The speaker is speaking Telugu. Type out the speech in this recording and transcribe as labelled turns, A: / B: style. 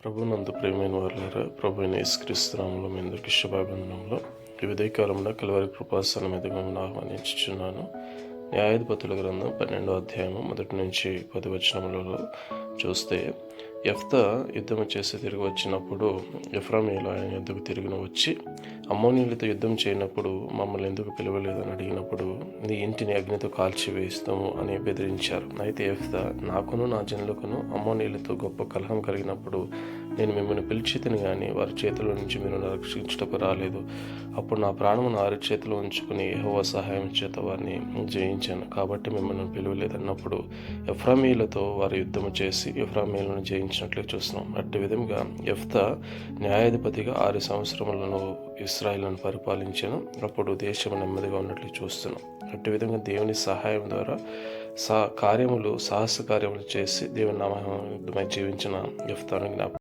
A: ప్రభునందు ప్రియమైన వారులారా, ప్రభు అయిన యేసుక్రీస్తు నామములో మీ అందరికీ శుభాభివందనములు. ఈ ఉదయకాలంలో కలువరి కృపాసనం మీదుగా మిమ్మల్ని ఆహ్వానించుచున్నాను. న్యాయాధిపతుల గ్రంథం 12వ అధ్యాయము 1 నుంచి 10 వచనములలో చూస్తే, యెఫ్తా యుద్ధము చేసి తిరిగి వచ్చినప్పుడు ఎఫ్రామీయులు ఆయన యుద్ధకు తిరిగిన వచ్చి, అమ్మోనీయులతో యుద్ధం చేయనప్పుడు మమ్మల్ని ఎందుకు పిలవలేదని అడిగినప్పుడు, నీ ఇంటిని అగ్నితో కాల్చివేస్తాము అని బెదిరించారు. అయితే యెఫ్తా, నాకును నా జనులకును అమ్మోనీయులతో గొప్ప కలహం కలిగినప్పుడు నేను మిమ్మల్ని పిలిచితిని గాని వారి చేతిలో నుంచి మీరు రక్షించుటకు రాలేదు. అప్పుడు నా ప్రాణమును వారి చేతిలో ఉంచుకుని యెహోవా సహాయం చేత వారిని జయించాను, కాబట్టి మిమ్మల్ని పిలువలేదన్నప్పుడు ఎఫ్రామీయులతో వారు యుద్ధము చేసి ఎఫ్రామీయులను జయించినట్లు చూస్తున్నాం. అట్టి విధంగా యెఫ్తా న్యాయాధిపతిగా 6 సంవత్సరములను ఇశ్రాయేలును పరిపాలించాను. అప్పుడు దేశం నెమ్మదిగా ఉన్నట్లు చూస్తున్నాం. అట్టి విధంగా దేవుని సహాయం ద్వారా సాహస కార్యములు చేసి దేవుని నామమై జీవించిన యెఫ్తాను జ్ఞాపకం